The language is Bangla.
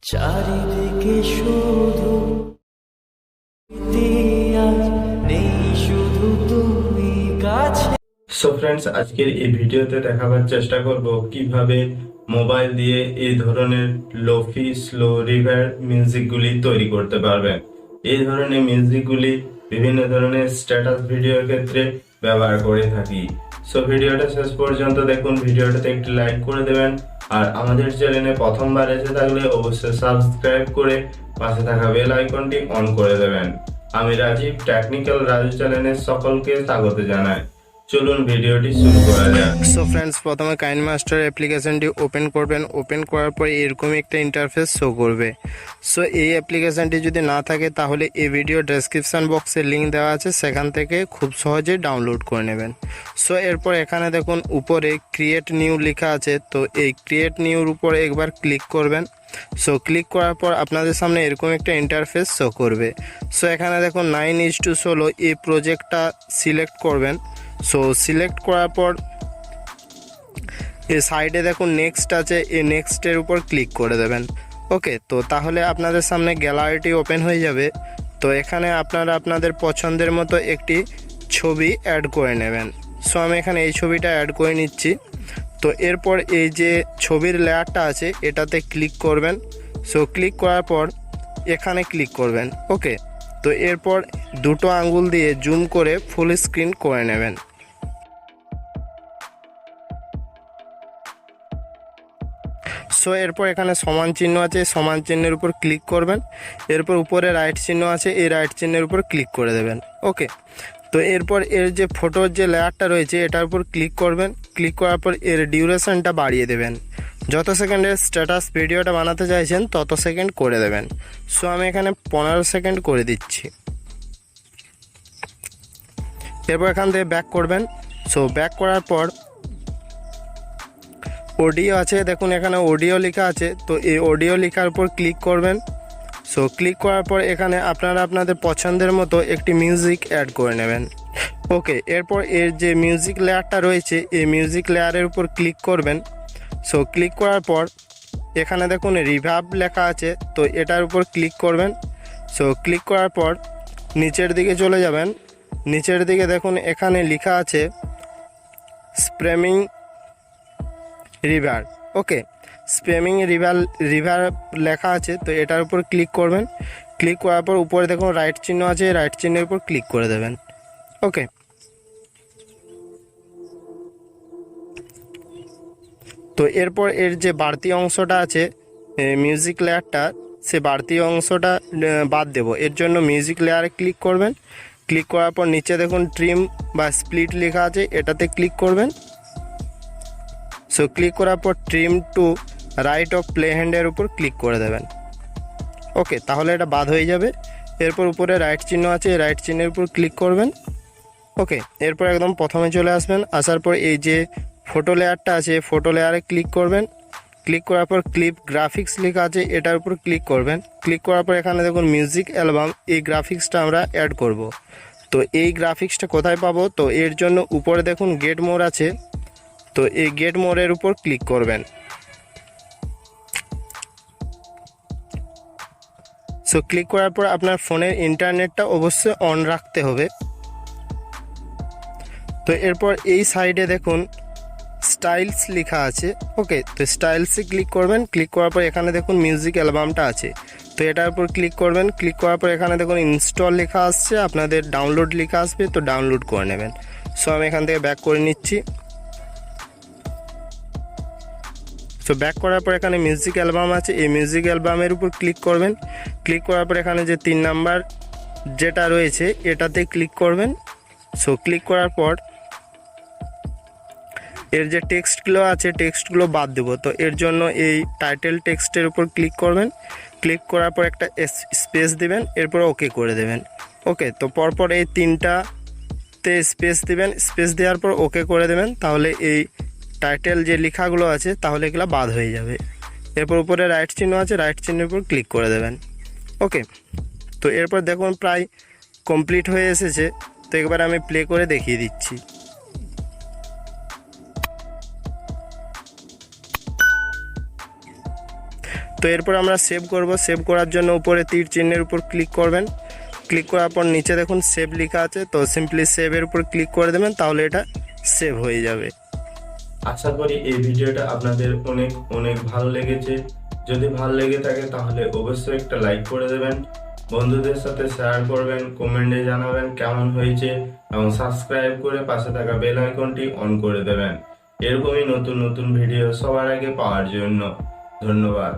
চারিদিকে শুধু ইতিহাস, নেই শুধু তুমি কাছে। সো ফ্রেন্ডস, আজকের এই ভিডিওতে দেখাবার চেষ্টা করব কিভাবে মোবাইল দিয়ে এই ধরনের লোফি স্লো রিভার্ব মিউজিকগুলি তৈরি করতে পারবেন। এই ধরনের মিউজিকগুলি বিভিন্ন ধরনের স্ট্যাটাস ভিডিওর ক্ষেত্রে ব্যবহার করে থাকি। সো ভিডিওটা শেষ পর্যন্ত দেখুন, ভিডিওটাতে একটি লাইক করে দেবেন, আর আমাদের চ্যানেলে প্রথমবার এসে থাকলে অবশ্যই সাবস্ক্রাইব করে পাশে থাকা বেল আইকনটি অন করে দেবেন। আমি রাজীব, টেকনিক্যাল রাজু চ্যানেলের সকলকে স্বাগত জানাই। চলুন ভিডিওটি শুরু করা যাক। সো ফ্রেন্ডস, প্রথমে কাইনমাস্টার অ্যাপ্লিকেশনটি ওপেন করবেন। ওপেন করার পর এরকম একটা ইন্টারফেস শো করবে। সো এই অ্যাপ্লিকেশনটি যদি না থাকে তাহলে এই ভিডিও ডেসক্রিপশন বক্সে লিঙ্ক দেওয়া আছে, সেখান থেকে খুব সহজে ডাউনলোড করে নেবেন। সো এরপর এখানে দেখুন উপরে ক্রিয়েট নিউ লেখা আছে, তো এই ক্রিয়েট নিউর উপরে একবার ক্লিক করবেন। সো ক্লিক করার পর আপনাদের সামনে এরকম একটা ইন্টারফেস শো করবে। সো এখানে দেখুন 9:16 এই প্রজেক্টটা সিলেক্ট করবেন। সো সিলেক্ট করার পর এই সাইডে দেখুন নেক্সট আছে, এই নেক্সটের উপর ক্লিক করে দেবেন। ওকে, তো তাহলে আপনাদের সামনে গ্যালারিটি ওপেন হয়ে যাবে। তো এখানে আপনারা আপনাদের পছন্দের মতো একটি ছবি অ্যাড করে নেবেন। সো আমি এখানে এই ছবিটা অ্যাড করে নিচ্ছি। তো এরপর এই যে ছবির লেয়ারটা আছে এটাতে ক্লিক করবেন। সো ক্লিক করার পর এখানে ক্লিক করবেন। ওকে, তো এরপর দুটো আঙ্গুল দিয়ে জুম করে ফুল স্ক্রিন করে নেবেন। সো এরপর এখানে সমান চিহ্ন আছে, সমান চিহ্নের উপর ক্লিক করবেন। এরপর উপরে রাইট চিহ্ন আছে, এই রাইট চিহ্নের উপর ক্লিক করে দেবেন। ওকে, তো এরপর এর যে ফটোর যে লেয়ারটা রয়েছে এটার উপর ক্লিক করবেন। ক্লিক করার পর এর ডিউরেশনটা বাড়িয়ে দেবেন। যত সেকেন্ডের স্ট্যাটাস ভিডিওটা বানাতে চাইছেন তত সেকেন্ড করে দেবেন। সো আমি এখানে 15 সেকেন্ড করে দিচ্ছি। এরপর এখান থেকে ব্যাক করবেন। সো ব্যাক করার পর অডিও আছে, দেখুন এখানে অডিও লেখা আছে, তো এই অডিও লেখার উপর ক্লিক করবেন। সো ক্লিক করার পর এখানে আপনারা আপনাদের পছন্দের মতো একটি মিউজিক অ্যাড করে নেবেন। ওকে, এরপর এর যে মিউজিক লেয়ারটা রয়েছে এই মিউজিক লেয়ারের উপর ক্লিক করবেন। সো ক্লিক করার পর এখানে দেখুন রিভার্ব লেখা আছে, তো এটার উপর ক্লিক করবেন। সো ক্লিক করার পর নিচের দিকে চলে যাবেন। নিচের দিকে দেখুন এখানে লেখা আছে স্প্রেমিং রিভার্ব। ওকে, স্প্রেমিং রিভার্ব লেখা আছে, তো এটার উপর ক্লিক করবেন। ক্লিক করার পর উপরে দেখুন রাইট চিহ্ন আছে, রাইট চিহ্নের উপর ক্লিক করে দেবেন। ওকে, তো এরপর এর যে বাড়তি অংশটা আছে মিউজিক লেয়ারটা, সে বাড়তি অংশটা বাদ দেব। এর জন্য মিউজিক লেয়ারে ক্লিক করবেন। ক্লিক করার পর নিচে দেখুন ট্রিম বা স্প্লিট লেখা আছে, এটাতে ক্লিক করবেন। সো ক্লিক করার পর trim to right of play হ্যান্ডের উপর ক্লিক করে দেবেন। ওকে, তাহলে এটা বাদ হয়ে যাবে। এরপর উপরে রাইট চিহ্ন আছে, রাইট চিহ্নের উপর ক্লিক করবেন। ওকে, এরপর একদম প্রথমে চলে আসবেন। আসার পর এই যে ফটো লেয়ারটা আছে ফটো লেয়ারে ক্লিক করবেন। ক্লিক করার পর ক্লিপ গ্রাফিক্স লেখা আছে, এটার উপর ক্লিক করবেন। ক্লিক করার পর এখানে দেখুন মিউজিক অ্যালবাম, এই গ্রাফিক্সটা আমরা অ্যাড করব। তো এই গ্রাফিক্সটা কোথায় পাবো? তো এর জন্য উপরে দেখুন গেট মোর আছে, তো এই গেট মোরের উপর ক্লিক করবেন। সো ক্লিক করার পর আপনার ফোনের ইন্টারনেটটা অবশ্যই অন রাখতে হবে। তো এরপর এই সাইডে দেখুন স্টাইলস লেখা আছে। ওকে, তো স্টাইলসে ক্লিক করবেন। ক্লিক করার পর এখানে দেখুন মিউজিক অ্যালবামটা আছে, তো এটার উপর ক্লিক করবেন। ক্লিক করার পর এখানে দেখুন ইনস্টল লেখা আসছে, আপনাদের ডাউনলোড লেখা আসবে, তো ডাউনলোড করে নেবেন। সো আমি এখান থেকে ব্যাক করে নিচ্ছি। সো ব্যাক করার পর এখানে মিউজিক অ্যালবাম আছে, এই মিউজিক অ্যালবামের উপর ক্লিক করবেন। ক্লিক করার পর এখানে যে 3 নাম্বার যেটা রয়েছে এটাতে ক্লিক করবেন। সো ক্লিক করার পর এর যে টেক্সটগুলো আছে টেক্সটগুলো বাদ দেব, তো এর জন্য এই টাইটেল টেক্সটের উপর ক্লিক করবেন। ক্লিক করার পর একটা স্পেস দিবেন, এরপর ওকে করে দেবেন। ওকে, তো পরপর এই 3টাতে স্পেস দিবেন। স্পেস দেওয়ার পর ওকে করে দেবেন, তাহলে এই টাইটেল যে লেখাগুলো আছে তাহলে এগুলো বাদ হয়ে যাবে। এরপর উপরে রাইট চিহ্ন আছে, রাইট চিহ্নের উপর ক্লিক করে দেবেন। ওকে, তো এরপর দেখুন প্রায় কমপ্লিট হয়ে এসেছে। তো একবার আমি প্লে করে দেখিয়ে দিচ্ছি। তো এরপর আমরা সেভ করব। সেভ করার জন্য উপরে তীর চিহ্নের উপর ক্লিক করবেন। ক্লিক করার পর নিচে দেখুন সেভ লেখা আছে, তো সিম্পলি সেভের উপর ক্লিক করে দেবেন, তাহলে এটা সেভ হয়ে যাবে। আশা করি এই ভিডিওটা আপনাদের অনেক অনেক ভালো লেগেছে। যদি ভালো লেগে থাকে তাহলে অবশ্যই একটা লাইক করে দেবেন, বন্ধুদের সাথে শেয়ার করবেন, কমেন্টে জানাবেন কেমন হয়েছে এবং সাবস্ক্রাইব করে পাশে থাকা বেল আইকনটি অন করে দেবেন এরকমই নতুন নতুন ভিডিও সবার আগে পাওয়ার জন্য। ধন্যবাদ।